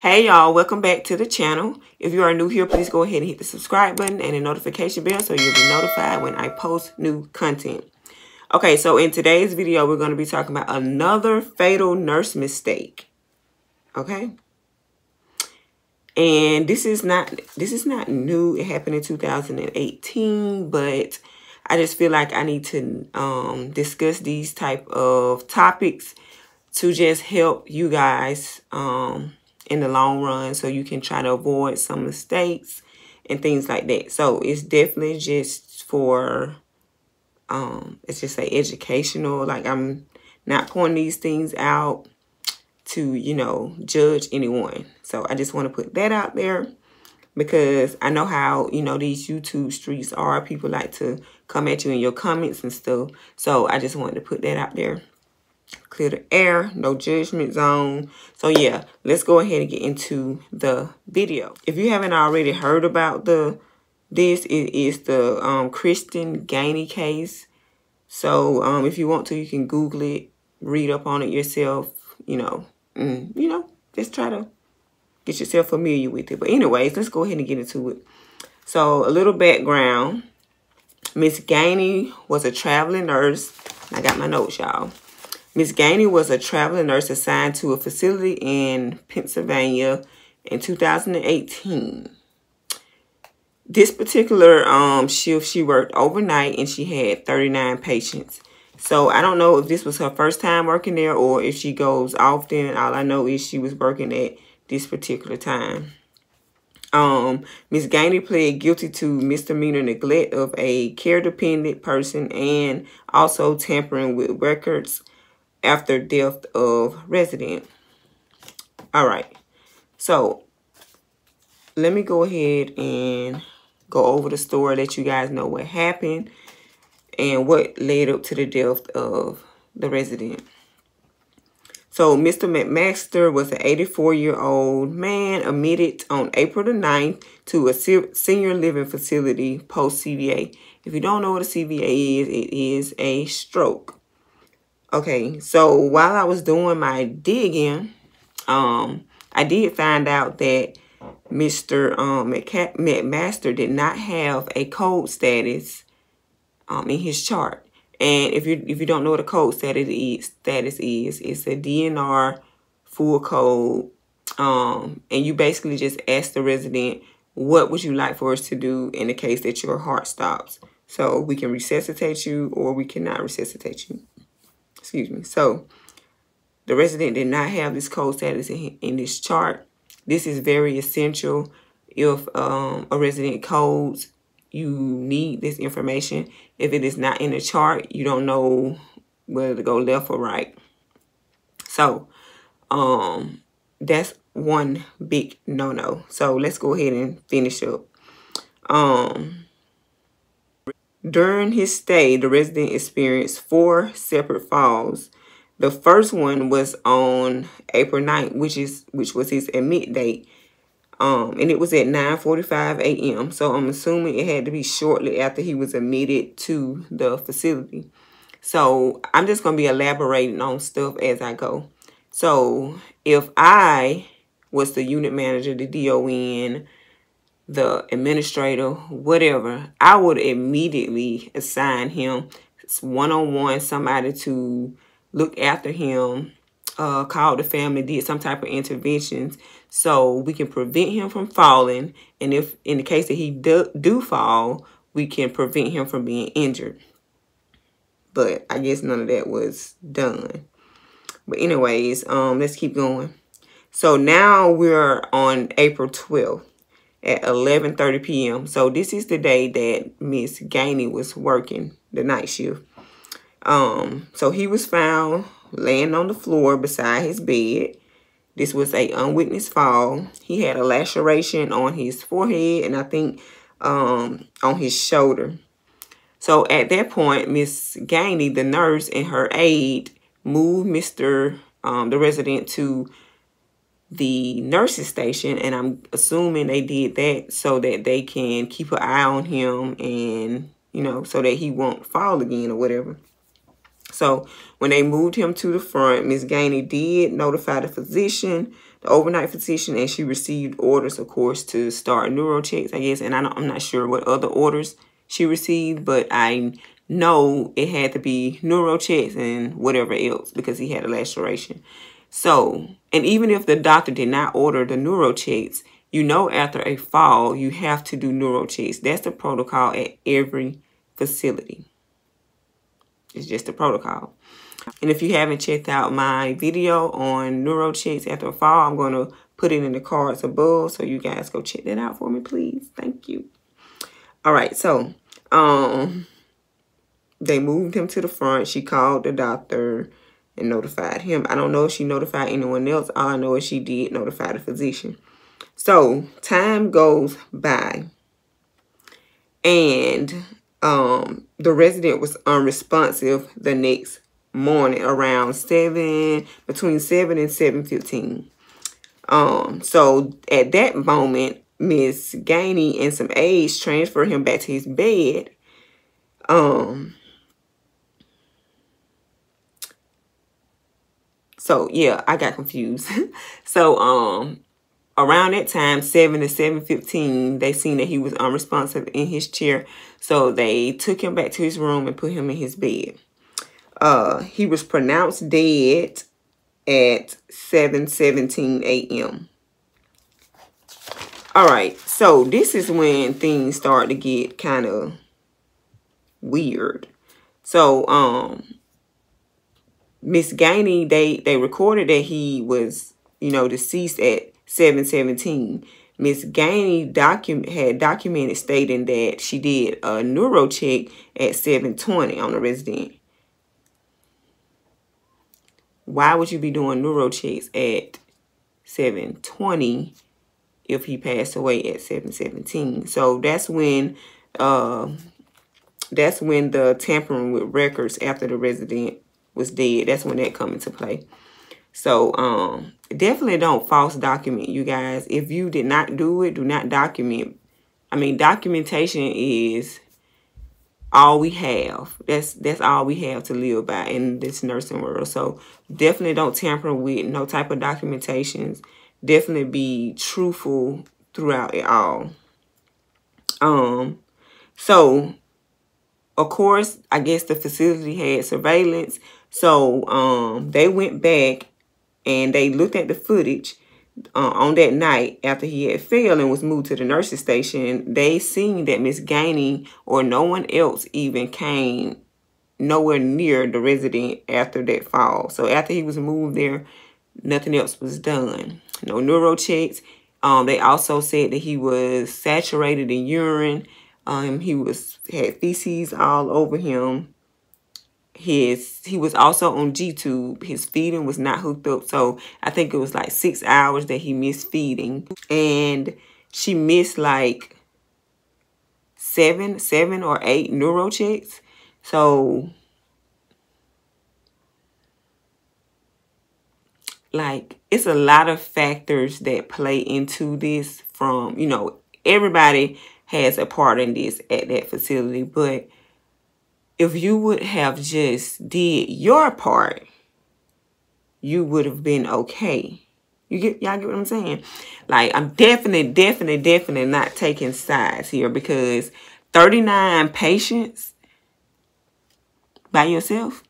Hey y'all, welcome back to the channel. If you are new here, please go ahead and hit the subscribe button and the notification bell so you'll be notified when I post new content. Okay, so in today's video, we're going to be talking about another fatal nurse mistake. Okay? And this is not new. It happened in 2018, but I just feel like I need to discuss these type of topics to just help you guys in the long run, so you can try to avoid some mistakes and things like that. So it's definitely just for it's just like educational. Like, I'm not pointing these things out to, you know, judge anyone. So I just want to put that out there, because I know how, you know, these YouTube streets are. People like to come at you in your comments and stuff. So I just wanted to put that out there. Clear the air, no judgment zone. So yeah, let's go ahead and get into the video. If you haven't already heard about this, it is the Kristen Gainey case. So if you want to, you can Google it, read up on it yourself. Just try to get yourself familiar with it. But anyways, let's go ahead and get into it. So a little background: Miss Gainey was a traveling nurse. I got my notes, y'all. Miss Gainey was a traveling nurse assigned to a facility in Pennsylvania in 2018. This particular shift, she worked overnight and she had 39 patients. So I don't know if this was her first time working there or if she goes often. All I know is she was working at this particular time. Miss Gainey pled guilty to misdemeanor neglect of a care-dependent person and also tampering with records after death of resident. All right, so let me go ahead and go over the story, let you guys know what happened and what led up to the death of the resident. So Mr. McMaster was an 84-year-old man admitted on April the 9th to a senior living facility post-CVA. If you don't know what a CVA is, it is a stroke. Okay, so while I was doing my digging, I did find out that Mr. McMaster did not have a code status in his chart. And if you don't know what a code status is, it's a DNR full code. And you basically just ask the resident, what would you like for us to do in the case that your heart stops? So we can resuscitate you or we cannot resuscitate you. Excuse me. So the resident did not have this code status in this chart. This is very essential. If a resident codes, you need this information. If it is not in the chart, you don't know whether to go left or right. So that's one big no-no. So let's go ahead and finish up. During his stay, the resident experienced 4 separate falls. The first one was on April 9th, which was his admit date. And it was at 9:45 a.m. So I'm assuming it had to be shortly after he was admitted to the facility. So I'm just going to be elaborating on stuff as I go. So if I was the unit manager, the DON, the administrator, whatever, I would immediately assign him one-on-one somebody to look after him, call the family, did some type of interventions so we can prevent him from falling. And if in the case that he do fall, we can prevent him from being injured. But I guess none of that was done. But anyways, let's keep going. So now we're on April 12th. At 11:30 p.m. So this is the day that Miss Gainey was working the night shift. So he was found laying on the floor beside his bed. This was a unwitnessed fall. He had a laceration on his forehead and I think on his shoulder. So at that point, Miss Gainey, the nurse, and her aide moved the resident to the nurse's station, and I'm assuming they did that so that they can keep an eye on him and, you know, so that he won't fall again or whatever. So when they moved him to the front, Miss Gainey did notify the physician, the overnight physician, and she received orders, of course, to start neuro checks, I guess. And I'm not sure what other orders she received, but I know it had to be neuro checks and whatever else because he had a laceration. So, and even if the doctor did not order the neuro checks, you know, after a fall, you have to do neuro checks. That's the protocol at every facility. It's just a protocol. And if you haven't checked out my video on neuro checks after a fall, I'm going to put it in the cards above. So you guys go check that out for me, please. Thank you. All right. So, they moved him to the front. She called the doctor and notified him. I don't know if she notified anyone else. All I know is she did notify the physician. So time goes by, and the resident was unresponsive the next morning around between 7 and 7:15. So at that moment, Miss Gainey and some aides transferred him back to his bed. So yeah, I got confused. So around that time, 7 to 7:15, they seen that he was unresponsive in his chair. So they took him back to his room and put him in his bed. He was pronounced dead at 7:17 a.m. All right, so this is when things start to get kind of weird. So Miss Gainey, they recorded that he was, you know, deceased at 7:17. Miss Gainey had documented stating that she did a neuro check at 7:20 on the resident. Why would you be doing neuro checks at 7:20 if he passed away at 7:17? So that's when the tampering with records after the resident was dead. That's when that come into play. So definitely don't false document, you guys. If you did not do it, do not document. I mean, documentation is all we have. That's all we have to live by in this nursing world. So definitely don't tamper with no type of documentations. Definitely be truthful throughout it all. So of course, I guess the facility had surveillance. So they went back and they looked at the footage on that night after he had failed and was moved to the nurse's station. They seen that Miss Gainey or no one else even came nowhere near the resident after that fall. So after he was moved there, nothing else was done. No neuro checks. They also said that he was saturated in urine. He had feces all over him. He was also on G-tube. His feeding was not hooked up. So I think it was like 6 hours that he missed feeding. And she missed like seven or 8 neuro checks. So like it's a lot of factors that play into this from, you know, everybody has a part in this at that facility. But if you would have just did your part, you would have been okay. Y'all get what I'm saying? Like, I'm definitely not taking sides here, because 39 patients by yourself?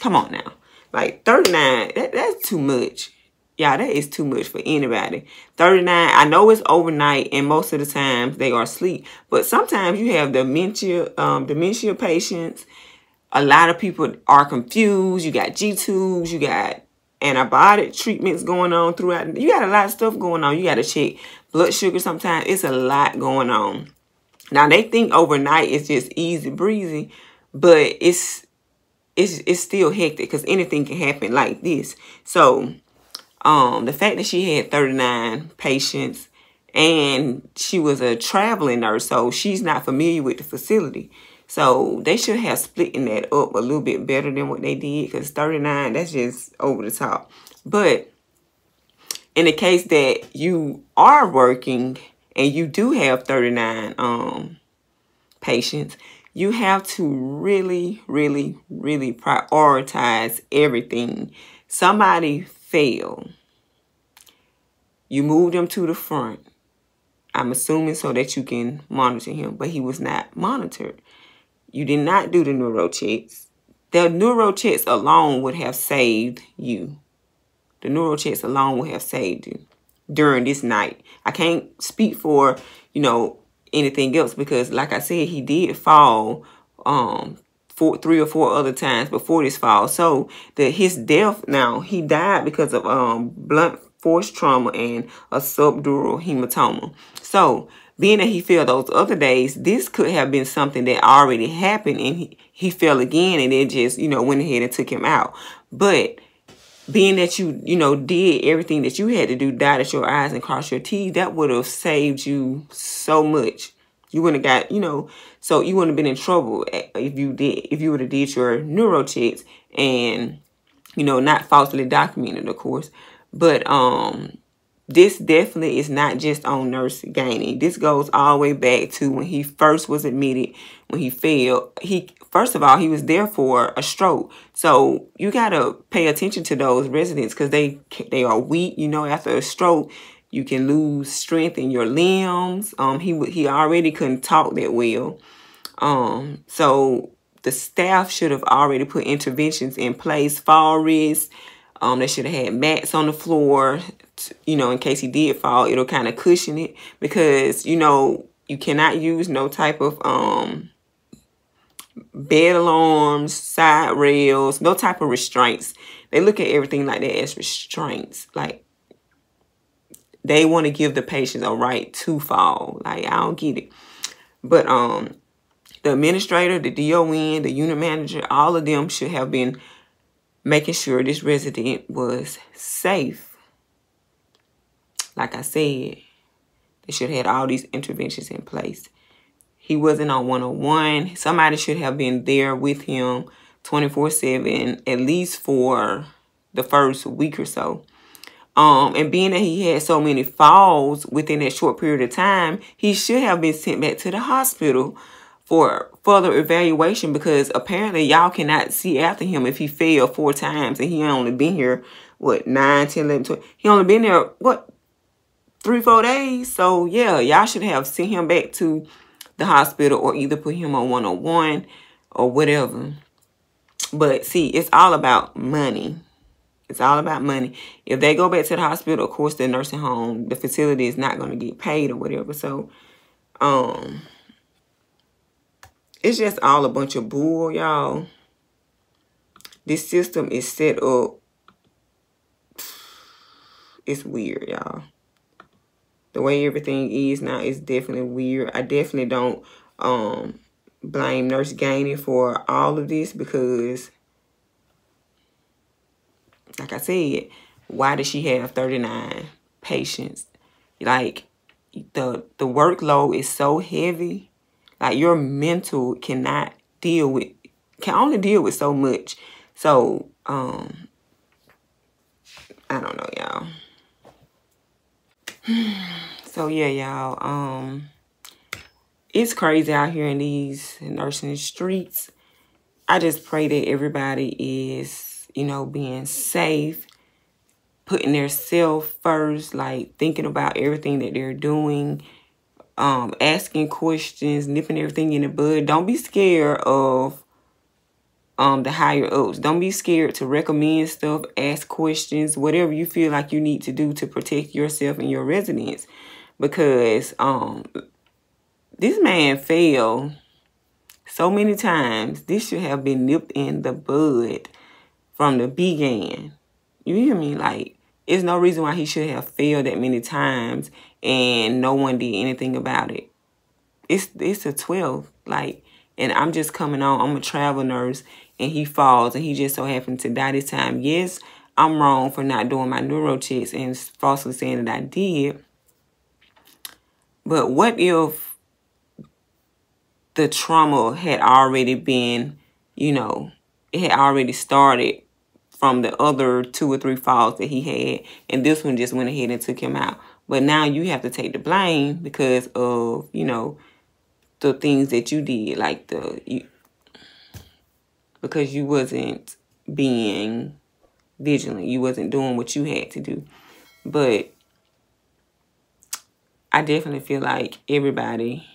Come on now. Like, 39, that's too much. Yeah, that is too much for anybody. 39, I know it's overnight, and most of the times they are asleep. But sometimes you have dementia patients. A lot of people are confused. You got G-tubes. You got antibiotic treatments going on throughout. You got a lot of stuff going on. You got to check blood sugar sometimes. It's a lot going on. Now, they think overnight it's just easy breezy, but it's still hectic because anything can happen like this. So the fact that she had 39 patients and she was a traveling nurse, so she's not familiar with the facility. So they should have split that up a little bit better than what they did, because 39, that's just over the top. But in the case that you are working and you do have 39 patients, You have to really, really, really prioritize everything. Somebody fell. You moved him to the front. I'm assuming so that you can monitor him, but he was not monitored. You did not do the neuro checks. The neuro checks alone would have saved you. The neuro checks alone would have saved you during this night. I can't speak for, you know, anything else because, like I said, he did fall 3 or 4 other times before this fall. So his death now, he died because of blunt force trauma and a subdural hematoma. So being that he fell those other days, this could have been something that already happened, and he fell again, and it just, you know, went ahead and took him out. But being that you know, did everything that you had to do, dotted your I's and crossed your T's, that would have saved you so much. You wouldn't have got, you know, so you wouldn't have been in trouble if you would have did your neuro checks and, you know, not falsely documented, of course. But this definitely is not just on Nurse Gainey. This goes all the way back to when he first was admitted, when he fell. First of all, he was there for a stroke. So you got to pay attention to those residents because they are weak. You know, after a stroke, you can lose strength in your limbs. He already couldn't talk that well. So the staff should have already put interventions in place. Fall risk. They should have had mats on the floor, you know, in case he did fall, it'll kind of cushion it. Because, you know, you cannot use no type of bed alarms, side rails, no type of restraints. They look at everything like that as restraints. Like, they want to give the patient a right to fall. Like, I don't get it. But the administrator, the DON, the unit manager, all of them should have been making sure this resident was safe. Like I said, they should have had all these interventions in place. He wasn't on 101. Somebody should have been there with him 24/7, at least for the first week or so. And being that he had so many falls within that short period of time, he should have been sent back to the hospital for further evaluation, because apparently y'all cannot see after him if he fell 4 times and he only been here, what, 9, 10, 11, 12. He only been there, what, 3, 4 days? So, yeah, y'all should have sent him back to the hospital or either put him on 101 or whatever. But, see, it's all about money. It's all about money. If they go back to the hospital, of course, the nursing home, the facility is not going to get paid or whatever. So, it's just all a bunch of bull, y'all. This system is set up. It's weird, y'all. The way everything is now is definitely weird. I definitely don't blame Nurse Gainey for all of this because, like I said, why does she have 39 patients? Like, the workload is so heavy. Like, your mental cannot deal with, can only deal with so much. So, I don't know, y'all. So, yeah, y'all, it's crazy out here in these nursing streets. I just pray that everybody is, you know, being safe, putting their self first, like thinking about everything that they're doing, asking questions, nipping everything in the bud. Don't be scared of the higher ups. Don't be scared to recommend stuff, ask questions, whatever you feel like you need to do to protect yourself and your residents. Because this man fell so many times. This should have been nipped in the bud from the beginning. You hear me? Like, there's no reason why he should have failed that many times and no one did anything about it. It's a 12th. Like, and I'm just coming on. I'm a travel nurse, and he falls, and he just so happened to die this time. Yes, I'm wrong for not doing my neuro checks and falsely saying that I did. But what if the trauma had already been, you know, it had already started from the other 2 or 3 falls that he had, and this one just went ahead and took him out. But now you have to take the blame because of, you know, the things that you did, like because you wasn't being vigilant. You wasn't doing what you had to do. But I definitely feel like everybody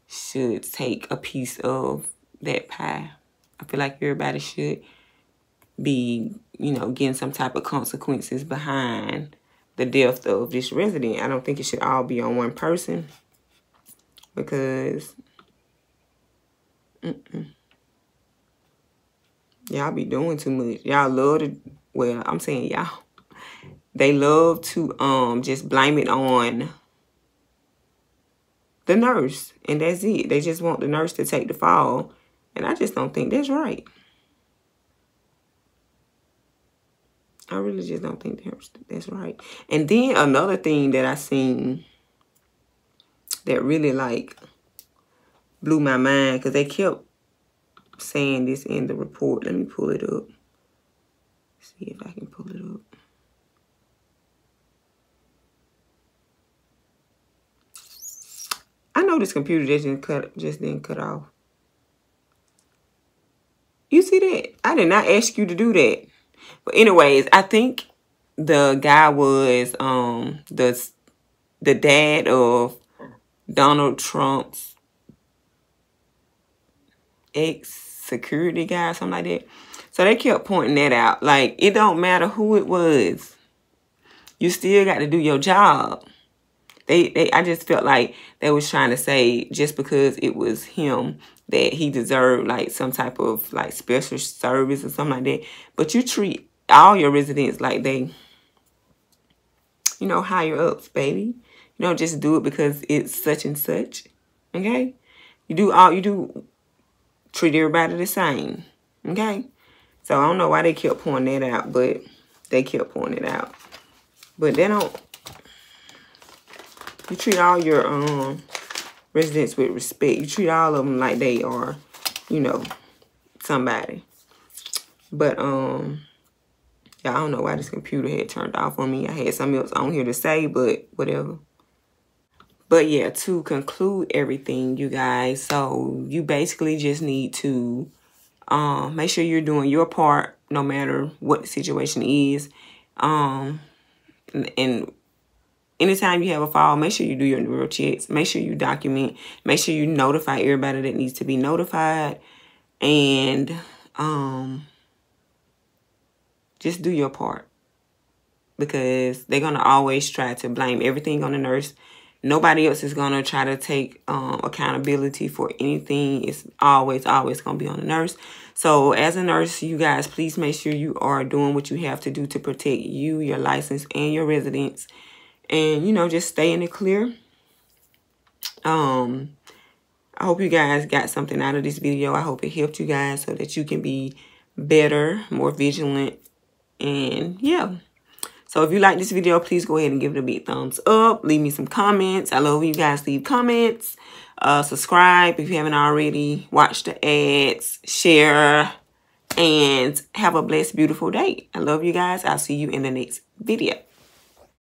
should take a piece of that pie. I feel like everybody should be, you know, getting some type of consequences behind the death of this resident. I don't think it should all be on one person, because y'all be doing too much. Y'all love to, well, I'm saying y'all, they love to just blame it on the nurse, and that's it. They just want the nurse to take the fall, and I just don't think that's right. I really just don't think that's right. And then another thing that I seen that really, like, blew my mind, because they kept saying this in the report. Let me pull it up. See if I can pull it up. I know this computer just didn't cut off. You see that? I did not ask you to do that. But anyways, I think the guy was the dad of Donald Trump's ex-security guy or something like that. So they kept pointing that out. Like, it don't matter who it was. You still got to do your job. I just felt like they was trying to say just because it was him that he deserved like some type of like special service or something like that. But you treat all your residents like they, you know, higher ups, baby. You don't just do it because it's such and such. Okay? You do treat everybody the same. Okay? So I don't know why they kept pointing that out, but they kept pointing it out. But they don't. You treat all your residents with respect. You treat all of them like they are, you know, somebody. But yeah, I don't know why this computer had turned off on me. I had something else on here to say, but whatever. But yeah, to conclude everything, you guys, so you basically just need to make sure you're doing your part no matter what the situation is. And anytime you have a fall, make sure you do your neuro checks. Make sure you document. Make sure you notify everybody that needs to be notified. And just do your part. Because they're going to always try to blame everything on the nurse. Nobody else is going to try to take accountability for anything. It's always going to be on the nurse. So as a nurse, you guys, please make sure you are doing what you have to do to protect you, your license, and your residents. And, you know, just stay in the clear. I hope you guys got something out of this video. I hope it helped you guys so that you can be better, more vigilant. And, yeah. So if you like this video, please go ahead and give it a big thumbs up. Leave me some comments. I love when you guys leave comments. Subscribe if you haven't already. Watch the ads. Share. And have a blessed, beautiful day. I love you guys. I'll see you in the next video.